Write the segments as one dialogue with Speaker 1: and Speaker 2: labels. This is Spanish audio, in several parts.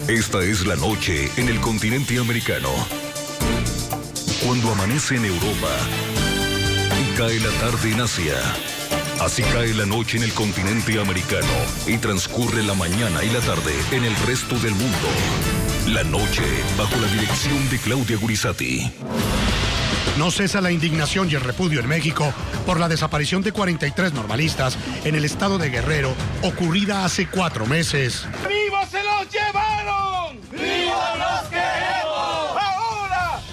Speaker 1: Esta es la noche en el continente americano. Cuando amanece en Europa y cae la tarde en Asia. Así cae la noche en el continente americano y transcurre la mañana y la tarde en el resto del mundo. La noche bajo la dirección de Claudia Gurizati.
Speaker 2: No cesa la indignación y el repudio en México por la desaparición de 43 normalistas en el estado de Guerrero, ocurrida hace 4 meses.
Speaker 3: ¡Vivos se los llevaron! ¡Vivos los queremos!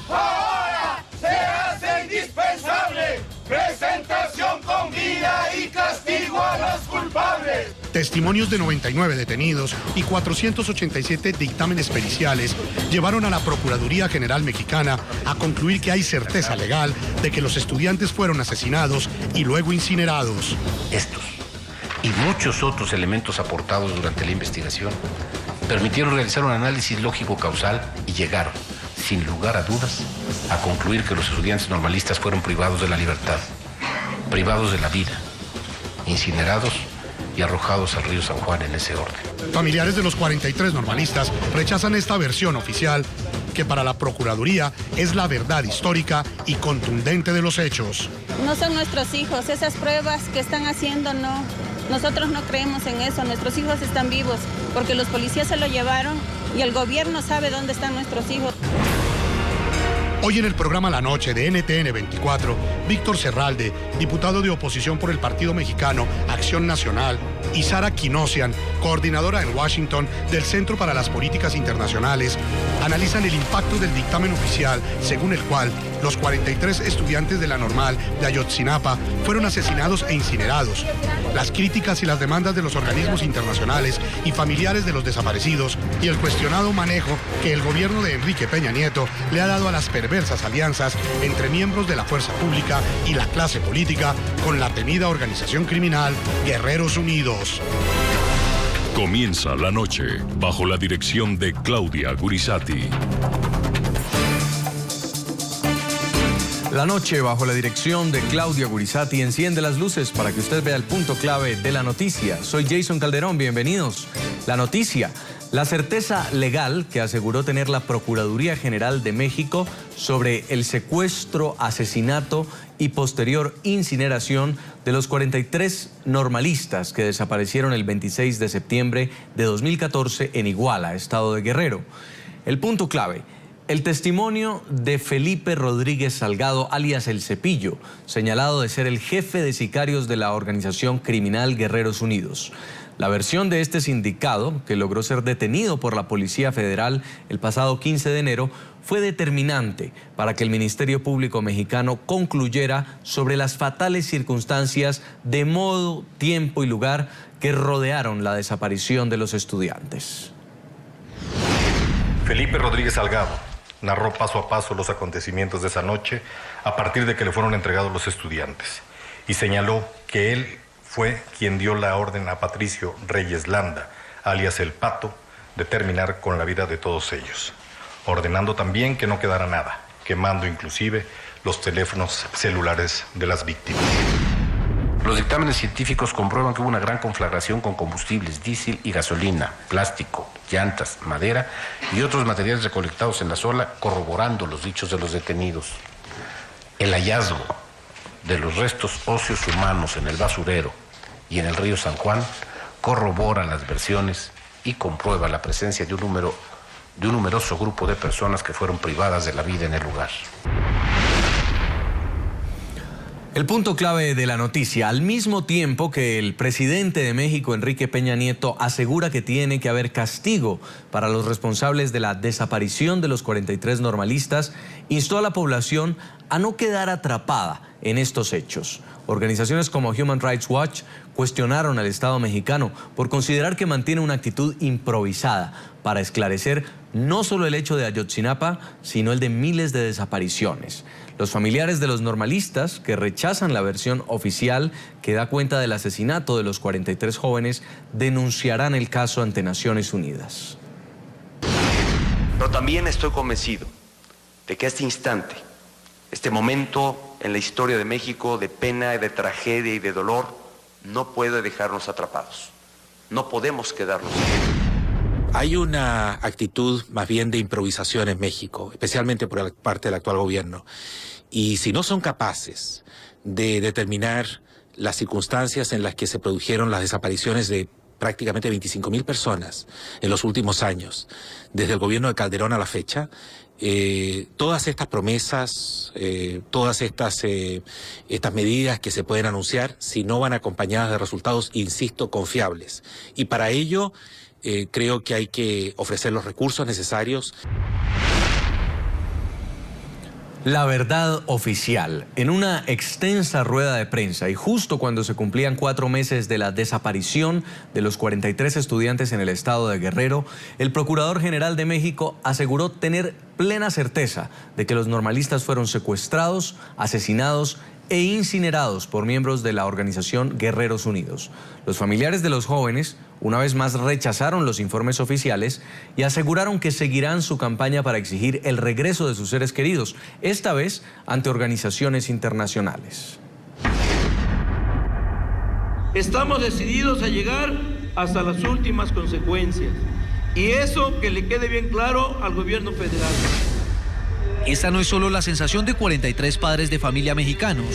Speaker 3: ¡Ahora se hace indispensable! ¡Presentación con vida y castigo a los culpables!
Speaker 2: Testimonios de 99 detenidos y 487 dictámenes periciales llevaron a la Procuraduría General Mexicana a concluir que hay certeza legal de que los estudiantes fueron asesinados y luego incinerados.
Speaker 4: Estos y muchos otros elementos aportados durante la investigación permitieron realizar un análisis lógico-causal y llegaron, sin lugar a dudas, a concluir que los estudiantes normalistas fueron privados de la libertad, privados de la vida, incinerados y arrojados al río San Juan en ese orden.
Speaker 2: Familiares de los 43 normalistas rechazan esta versión oficial, que para la Procuraduría es la verdad histórica y contundente de los hechos.
Speaker 5: No son nuestros hijos, esas pruebas que están haciendo no. Nosotros no creemos en eso, nuestros hijos están vivos, porque los policías se lo llevaron y el gobierno sabe dónde están nuestros hijos.
Speaker 2: Hoy en el programa La Noche de NTN 24, Víctor Serralde, diputado de oposición por el Partido Mexicano Acción Nacional, y Sara Quinosian, coordinadora en Washington del Centro para las Políticas Internacionales, analizan el impacto del dictamen oficial según el cual los 43 estudiantes de la Normal de Ayotzinapa fueron asesinados e incinerados, las críticas y las demandas de los organismos internacionales y familiares de los desaparecidos y el cuestionado manejo que el gobierno de Enrique Peña Nieto le ha dado a las perversas alianzas entre miembros de la fuerza pública y la clase política con la temida organización criminal Guerreros Unidos.
Speaker 1: Comienza la noche bajo la dirección de Claudia Gurizati.
Speaker 6: La noche bajo la dirección de Claudia Gurizati enciende las luces para que usted vea el punto clave de la noticia. Soy Jason Calderón, bienvenidos. La noticia, la certeza legal que aseguró tener la Procuraduría General de México sobre el secuestro, asesinato y posterior incineración de los 43 normalistas que desaparecieron el 26 de septiembre de 2014 en Iguala, estado de Guerrero. El punto clave, el testimonio de Felipe Rodríguez Salgado, alias El Cepillo, señalado de ser el jefe de sicarios de la organización criminal Guerreros Unidos. La versión de este sindicado, que logró ser detenido por la Policía Federal el pasado 15 de enero, fue determinante para que el Ministerio Público Mexicano concluyera sobre las fatales circunstancias de modo, tiempo y lugar que rodearon la desaparición de los estudiantes.
Speaker 7: Felipe Rodríguez Salgado narró paso a paso los acontecimientos de esa noche a partir de que le fueron entregados los estudiantes y señaló que él fue quien dio la orden a Patricio Reyes Landa, alias El Pato, de terminar con la vida de todos ellos, ordenando también que no quedara nada, quemando inclusive los teléfonos celulares de las víctimas.
Speaker 4: Los dictámenes científicos comprueban que hubo una gran conflagración con combustibles, diésel y gasolina, plástico, llantas, madera y otros materiales recolectados en la zona, corroborando los dichos de los detenidos. El hallazgo de los restos óseos humanos en el basurero y en el río San Juan corrobora las versiones y comprueba la presencia de un numeroso grupo de personas que fueron privadas de la vida en el lugar.
Speaker 6: El punto clave de la noticia, al mismo tiempo que el presidente de México, Enrique Peña Nieto, asegura que tiene que haber castigo para los responsables de la desaparición de los 43 normalistas, instó a la población a no quedar atrapada en estos hechos. Organizaciones como Human Rights Watch cuestionaron al Estado mexicano por considerar que mantiene una actitud improvisada para esclarecer no solo el hecho de Ayotzinapa, sino el de miles de desapariciones. Los familiares de los normalistas, que rechazan la versión oficial que da cuenta del asesinato de los 43 jóvenes, denunciarán el caso ante Naciones Unidas.
Speaker 8: Pero también estoy convencido de que este instante, este momento en la historia de México de pena, de tragedia y de dolor, no puede dejarnos atrapados. No podemos quedarnos.
Speaker 9: Hay una actitud más bien de improvisación en México, especialmente por parte del actual gobierno. Y si no son capaces de determinar las circunstancias en las que se produjeron las desapariciones de prácticamente 25.000 personas en los últimos años, desde el gobierno de Calderón a la fecha, todas estas promesas, todas estas medidas que se pueden anunciar, si no van acompañadas de resultados, insisto, confiables. Y para ello, creo que hay que ofrecer los recursos necesarios.
Speaker 6: La verdad oficial. En una extensa rueda de prensa y justo cuando se cumplían 4 meses de la desaparición de los 43 estudiantes en el estado de Guerrero, el Procurador General de México aseguró tener plena certeza de que los normalistas fueron secuestrados, asesinados e incinerados por miembros de la organización Guerreros Unidos. Los familiares de los jóvenes, una vez más, rechazaron los informes oficiales y aseguraron que seguirán su campaña para exigir el regreso de sus seres queridos, esta vez ante organizaciones internacionales.
Speaker 10: Estamos decididos a llegar hasta las últimas consecuencias, y eso que le quede bien claro al gobierno federal.
Speaker 11: Esta no es solo la sensación de 43 padres de familia mexicanos.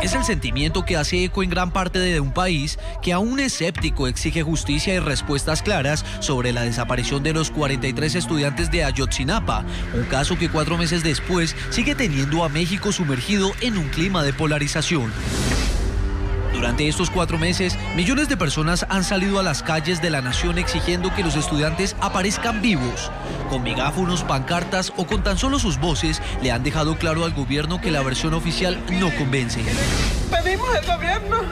Speaker 11: Es el sentimiento que hace eco en gran parte de un país que aún escéptico exige justicia y respuestas claras sobre la desaparición de los 43 estudiantes de Ayotzinapa, un caso que 4 meses después sigue teniendo a México sumergido en un clima de polarización. Durante estos 4 meses, millones de personas han salido a las calles de la nación exigiendo que los estudiantes aparezcan vivos. Con megáfonos, pancartas o con tan solo sus voces, le han dejado claro al gobierno que la versión oficial no convence.
Speaker 12: Pedimos al gobierno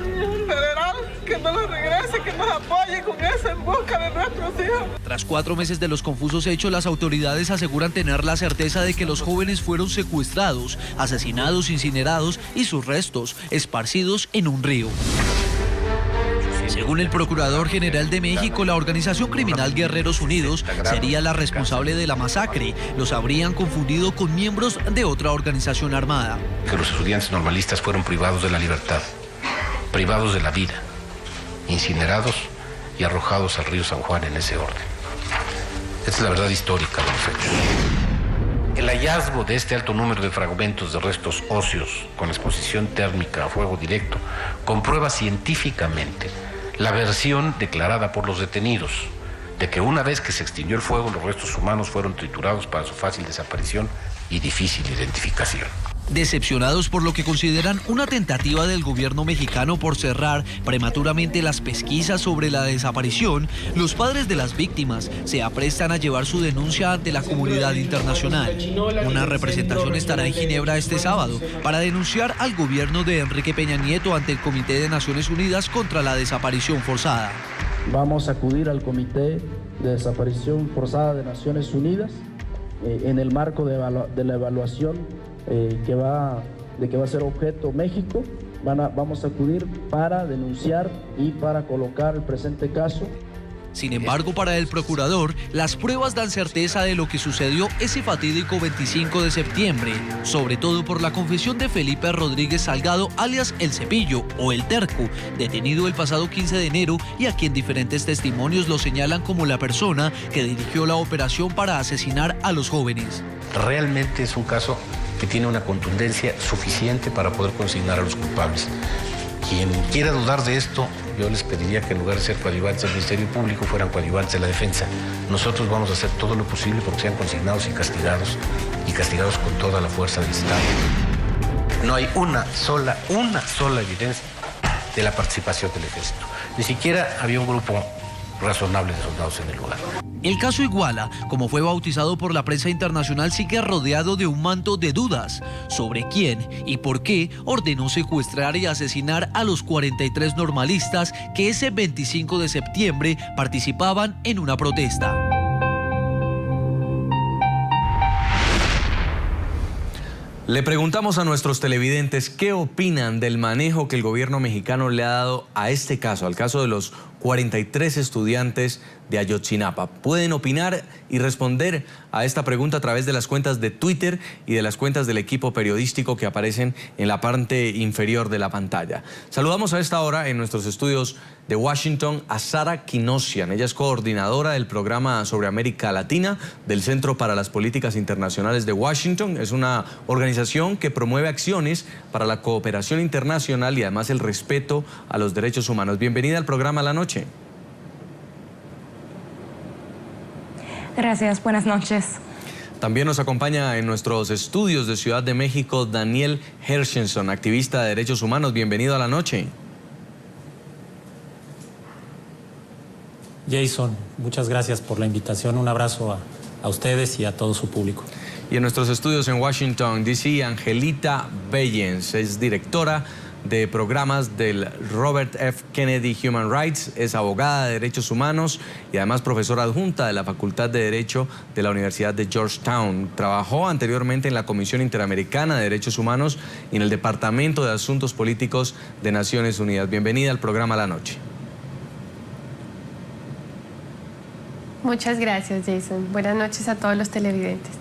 Speaker 12: federal que nos lo regrese, que nos apoye con eso en busca de nuestros hijos.
Speaker 11: Tras 4 meses de los confusos hechos, las autoridades aseguran tener la certeza de que los jóvenes fueron secuestrados, asesinados, incinerados y sus restos esparcidos en un río. Según el Procurador General de México, la organización criminal Guerreros Unidos sería la responsable de la masacre. Los habrían confundido con miembros de otra organización armada.
Speaker 4: Que los estudiantes normalistas fueron privados de la libertad, privados de la vida, incinerados y arrojados al río San Juan en ese orden. Esta es la verdad histórica de los hechos. El hallazgo de este alto número de fragmentos de restos óseos con exposición térmica a fuego directo comprueba científicamente la versión declarada por los detenidos de que una vez que se extinguió el fuego, los restos humanos fueron triturados para su fácil desaparición y difícil identificación.
Speaker 11: Decepcionados por lo que consideran una tentativa del gobierno mexicano por cerrar prematuramente las pesquisas sobre la desaparición, los padres de las víctimas se aprestan a llevar su denuncia ante la comunidad internacional. Una representación estará en Ginebra este sábado para denunciar al gobierno de Enrique Peña Nieto ante el Comité de Naciones Unidas contra la Desaparición Forzada.
Speaker 13: Vamos a acudir al Comité de Desaparición Forzada de Naciones Unidas en el marco de la evaluación que va a ser objeto México. Vamos a acudir para denunciar y para colocar el presente caso.
Speaker 11: Sin embargo, para el procurador, las pruebas dan certeza de lo que sucedió ese fatídico 25 de septiembre, sobre todo por la confesión de Felipe Rodríguez Salgado, alias El Cepillo o El Terco, detenido el pasado 15 de enero y a quien diferentes testimonios lo señalan como la persona que dirigió la operación para asesinar a los jóvenes.
Speaker 4: Realmente es un caso que tiene una contundencia suficiente para poder consignar a los culpables. Quien quiera dudar de esto, yo les pediría que en lugar de ser coadyuvantes del Ministerio Público, fueran coadyuvantes de la defensa. Nosotros vamos a hacer todo lo posible porque sean consignados y castigados con toda la fuerza del Estado. No hay una sola evidencia de la participación del Ejército. Ni siquiera había un grupo razonable de soldados en el lugar.
Speaker 11: El caso Iguala, como fue bautizado por la prensa internacional, sigue rodeado de un manto de dudas sobre quién y por qué ordenó secuestrar y asesinar a los 43 normalistas que ese 25 de septiembre participaban en una protesta.
Speaker 6: Le preguntamos a nuestros televidentes qué opinan del manejo que el gobierno mexicano le ha dado a este caso, al caso de los 43 estudiantes de Ayotzinapa. Pueden opinar y responder a esta pregunta a través de las cuentas de Twitter y de las cuentas del equipo periodístico que aparecen en la parte inferior de la pantalla. Saludamos a esta hora en nuestros estudios de Washington a Sara Kinosian. Ella es coordinadora del programa sobre América Latina del Centro para las Políticas Internacionales de Washington. Es una organización que promueve acciones para la cooperación internacional y además el respeto a los derechos humanos. Bienvenida al programa La Noche.
Speaker 14: Gracias, buenas noches.
Speaker 6: También nos acompaña en nuestros estudios de Ciudad de México Daniel Hershenson, activista de derechos humanos. Bienvenido a La Noche.
Speaker 15: Jason, muchas gracias por la invitación. Un abrazo a ustedes y a todo su público.
Speaker 6: Y en nuestros estudios en Washington, D.C., Angelita Bellens es directora de programas del Robert F. Kennedy Human Rights, es abogada de derechos humanos y además profesora adjunta de la Facultad de Derecho de la Universidad de Georgetown. Trabajó anteriormente en la Comisión Interamericana de Derechos Humanos y en el Departamento de Asuntos Políticos de Naciones Unidas. Bienvenida al programa La Noche.
Speaker 14: Muchas gracias, Jason. Buenas noches a todos los televidentes.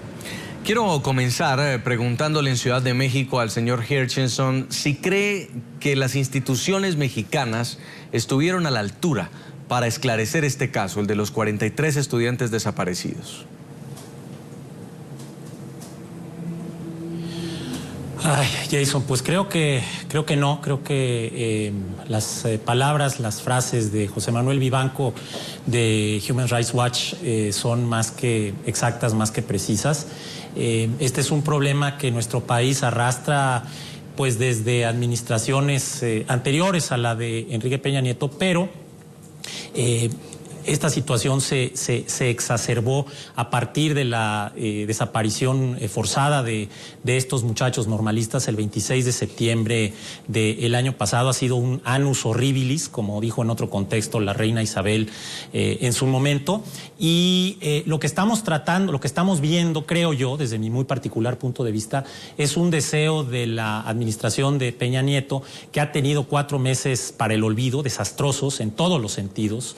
Speaker 6: Quiero comenzar preguntándole en Ciudad de México al señor Hershenson si cree que las instituciones mexicanas estuvieron a la altura para esclarecer este caso, el de los 43 estudiantes desaparecidos.
Speaker 15: Ay, Jason, pues creo que no. Creo que las palabras, las frases de José Manuel Vivanco de Human Rights Watch son más que exactas, más que precisas. Este es un problema que nuestro país arrastra pues desde administraciones anteriores a la de Enrique Peña Nieto, pero esta situación se exacerbó a partir de la desaparición forzada de estos muchachos normalistas el 26 de septiembre del año pasado. Ha sido un annus horribilis, como dijo en otro contexto la reina Isabel en su momento. Y lo que estamos tratando, lo que estamos viendo, creo yo, desde mi muy particular punto de vista, es un deseo de la administración de Peña Nieto, que ha tenido 4 meses para el olvido, desastrosos en todos los sentidos.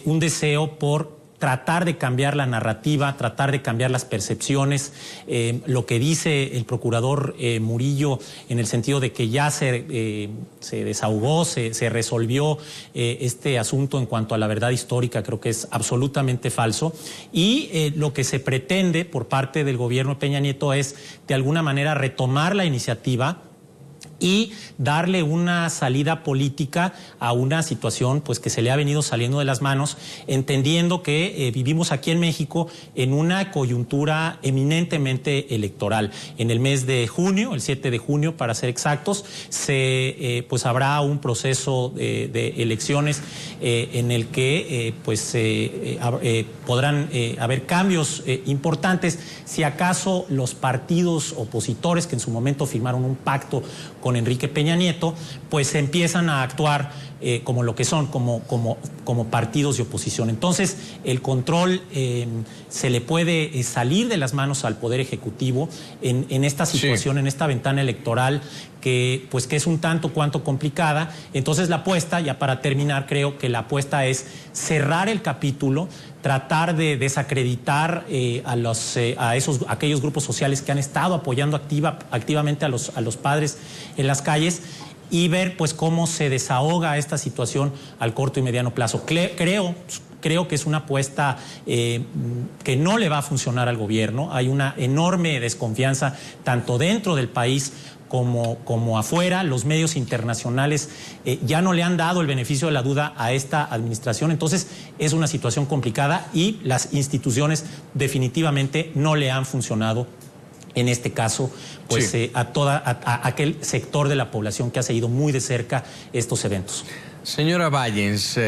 Speaker 15: Un deseo por tratar de cambiar la narrativa, tratar de cambiar las percepciones, lo que dice el procurador Murillo en el sentido de que ya se desahogó, se resolvió este asunto en cuanto a la verdad histórica, creo que es absolutamente falso. Y lo que se pretende por parte del gobierno de Peña Nieto es de alguna manera retomar la iniciativa y darle una salida política a una situación pues que se le ha venido saliendo de las manos, entendiendo que vivimos aquí en México en una coyuntura eminentemente electoral. En el mes de junio, el 7 de junio para ser exactos, pues habrá un proceso de elecciones en el que podrán haber cambios importantes. Si acaso los partidos opositores que en su momento firmaron un pacto con Enrique Peña Nieto, pues empiezan a actuar como lo que son, como partidos de oposición. Entonces, el control se le puede salir de las manos al Poder Ejecutivo en esta situación, en esta ventana electoral que es un tanto cuanto complicada. Entonces, la apuesta, ya para terminar, creo que la apuesta es cerrar el capítulo, tratar de desacreditar a aquellos grupos sociales que han estado apoyando activamente a los padres en las calles y ver pues cómo se desahoga esta situación al corto y mediano plazo. Creo que es una apuesta que no le va a funcionar al gobierno. Hay una enorme desconfianza tanto dentro del país como afuera. Los medios internacionales ya no le han dado el beneficio de la duda a esta administración. Entonces es una situación complicada y las instituciones definitivamente no le han funcionado en este caso pues a aquel sector de la población que ha seguido muy de cerca estos eventos.
Speaker 6: Señora Bellens,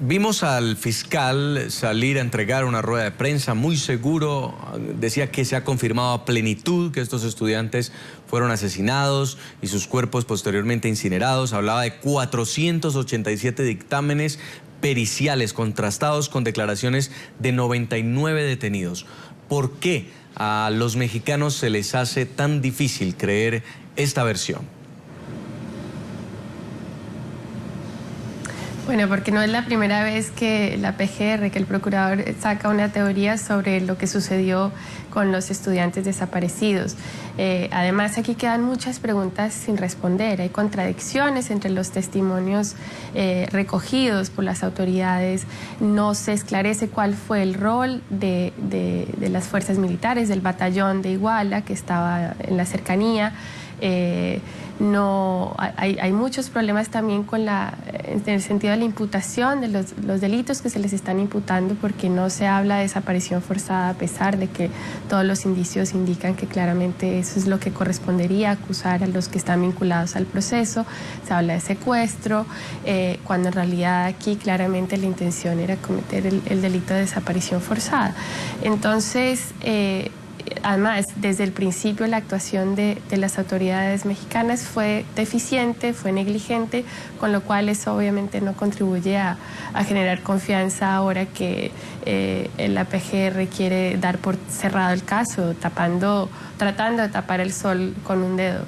Speaker 6: vimos al fiscal salir a entregar una rueda de prensa muy seguro, decía que se ha confirmado a plenitud que estos estudiantes fueron asesinados y sus cuerpos posteriormente incinerados, hablaba de 487 dictámenes periciales contrastados con declaraciones de 99 detenidos. ¿Por qué a los mexicanos se les hace tan difícil creer esta versión?
Speaker 14: Bueno, porque no es la primera vez que la PGR, que el procurador saca una teoría sobre lo que sucedió con los estudiantes desaparecidos. Además, aquí quedan muchas preguntas sin responder. Hay contradicciones entre los testimonios recogidos por las autoridades. No se esclarece cuál fue el rol de las fuerzas militares, del batallón de Iguala, que estaba en la cercanía. No, hay muchos problemas también en el sentido de la imputación de los delitos que se les están imputando, porque no se habla de desaparición forzada, a pesar de que todos los indicios indican que claramente eso es lo que correspondería acusar a los que están vinculados al proceso. Se habla de secuestro, cuando en realidad aquí claramente la intención era cometer el delito de desaparición forzada. Entonces, además, desde el principio la actuación de las autoridades mexicanas fue deficiente, fue negligente, con lo cual eso obviamente no contribuye a generar confianza ahora que la PGR quiere dar por cerrado el caso, tratando de tapar el sol con un dedo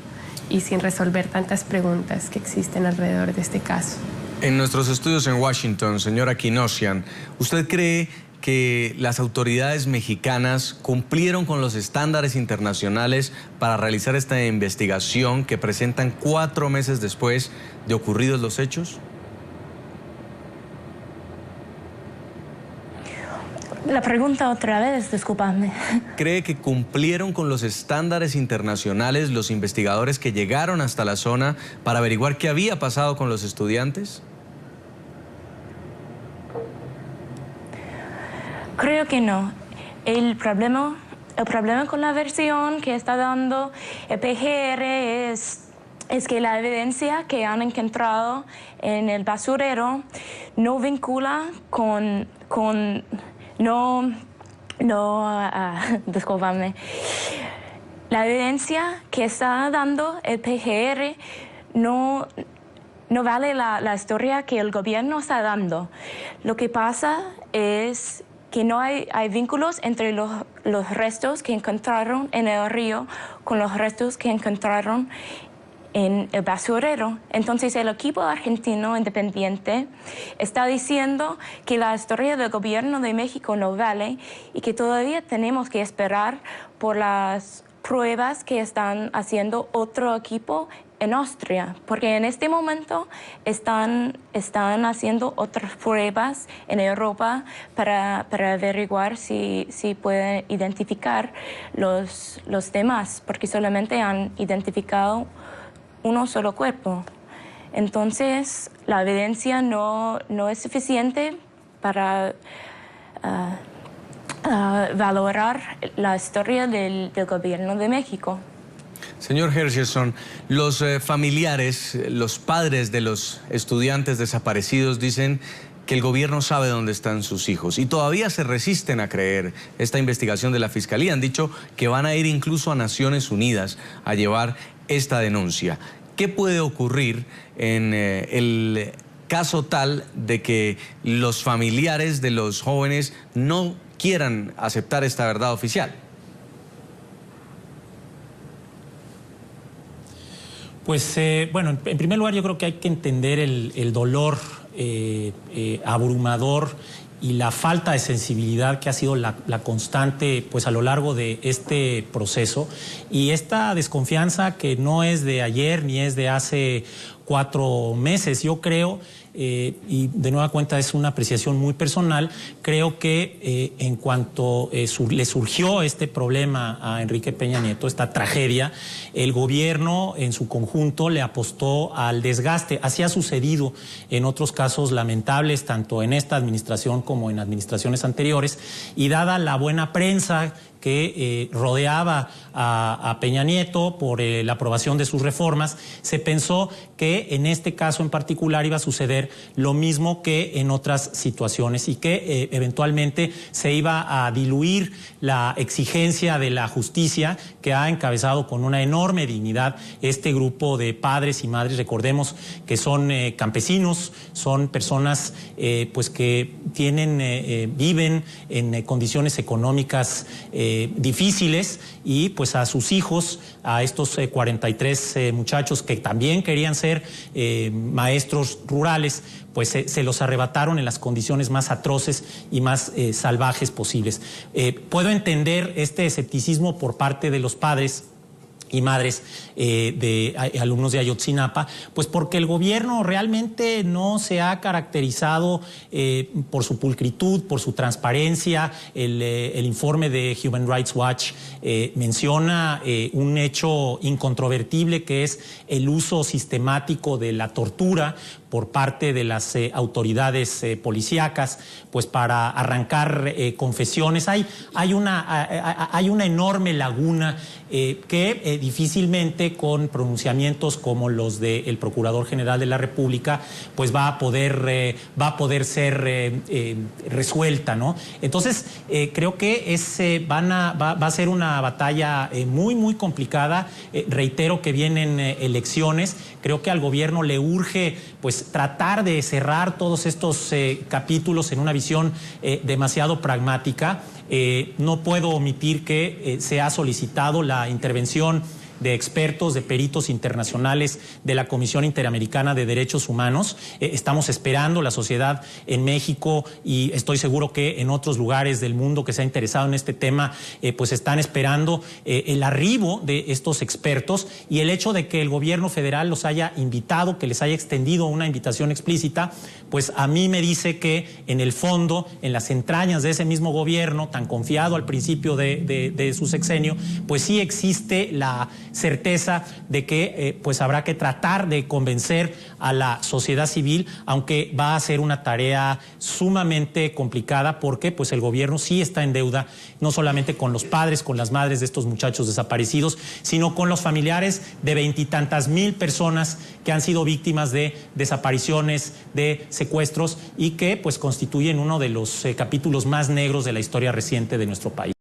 Speaker 14: y sin resolver tantas preguntas que existen alrededor de este caso.
Speaker 6: En nuestros estudios en Washington, señora Kinosian, ¿usted cree que las autoridades mexicanas cumplieron con los estándares internacionales para realizar esta investigación que presentan 4 meses después de ocurridos los hechos?
Speaker 16: La pregunta otra vez, discúlpame.
Speaker 6: ¿Cree que cumplieron con los estándares internacionales los investigadores que llegaron hasta la zona para averiguar qué había pasado con los estudiantes?
Speaker 16: Creo que no. El problema con la versión que está dando el PGR es que la evidencia que han encontrado en el basurero no vincula discúlpame. La evidencia que está dando el PGR no vale la historia que el gobierno está dando. Lo que pasa es que no hay vínculos entre los restos que encontraron en el río con los restos que encontraron en el basurero. Entonces el equipo argentino independiente está diciendo que la historia del gobierno de México no vale y que todavía tenemos que esperar por las pruebas que están haciendo otro equipo en Austria, porque en este momento están haciendo otras pruebas en Europa para averiguar si pueden identificar los demás, porque solamente han identificado uno solo cuerpo. Entonces, la evidencia no es suficiente para valorar la historia del gobierno de México.
Speaker 6: Señor Hershenson, los familiares, los padres de los estudiantes desaparecidos dicen que el gobierno sabe dónde están sus hijos y todavía se resisten a creer esta investigación de la Fiscalía. Han dicho que van a ir incluso a Naciones Unidas a llevar esta denuncia. ¿Qué puede ocurrir en el caso tal de que los familiares de los jóvenes no quieran aceptar esta verdad oficial?
Speaker 15: Pues, bueno, en primer lugar yo creo que hay que entender el dolor abrumador y la falta de sensibilidad que ha sido la constante pues a lo largo de este proceso, y esta desconfianza que no es de ayer ni es de hace 4 meses. Yo creo, y de nueva cuenta es una apreciación muy personal, creo que en cuanto le surgió este problema a Enrique Peña Nieto, esta tragedia, el gobierno en su conjunto le apostó al desgaste. Así ha sucedido en otros casos lamentables, tanto en esta administración como en administraciones anteriores, y dada la buena prensa que rodeaba a Peña Nieto por la aprobación de sus reformas, se pensó que en este caso en particular iba a suceder lo mismo que en otras situaciones y que eventualmente se iba a diluir la exigencia de la justicia que ha encabezado con una enorme dignidad este grupo de padres y madres. Recordemos que son campesinos, son personas pues que viven en condiciones económicas difíciles, y pues a sus hijos, a estos 43 muchachos que también querían ser maestros rurales, pues se los arrebataron en las condiciones más atroces y más salvajes posibles. Puedo entender este escepticismo por parte de los padres y madres de alumnos de Ayotzinapa, pues porque el gobierno realmente no se ha caracterizado por su pulcritud, por su transparencia. El informe de Human Rights Watch menciona un hecho incontrovertible, que es el uso sistemático de la tortura por parte de las autoridades policíacas, pues para arrancar confesiones. Hay una enorme laguna que difícilmente con pronunciamientos como los del Procurador General de la República pues va a poder ser resuelta, ¿no? Entonces creo que va a ser una batalla muy complicada. Reitero que vienen elecciones. Creo que al gobierno le urge pues tratar de cerrar todos estos capítulos en una visión demasiado pragmática. No puedo omitir que se ha solicitado la intervención de expertos, de peritos internacionales de la Comisión Interamericana de Derechos Humanos. Estamos esperando, la sociedad en México, y estoy seguro que en otros lugares del mundo que se ha interesado en este tema, pues están esperando el arribo de estos expertos, y el hecho de que el gobierno federal los haya invitado, que les haya extendido una invitación explícita, pues a mí me dice que en el fondo, en las entrañas de ese mismo gobierno, tan confiado al principio de su sexenio, pues sí existe la certeza de que pues habrá que tratar de convencer a la sociedad civil, aunque va a ser una tarea sumamente complicada, porque pues el gobierno sí está en deuda, no solamente con los padres, con las madres de estos muchachos desaparecidos, sino con los familiares de 20 y tantas mil personas que han sido víctimas de desapariciones, de secuestros, y que pues constituyen uno de los capítulos más negros de la historia reciente de nuestro país.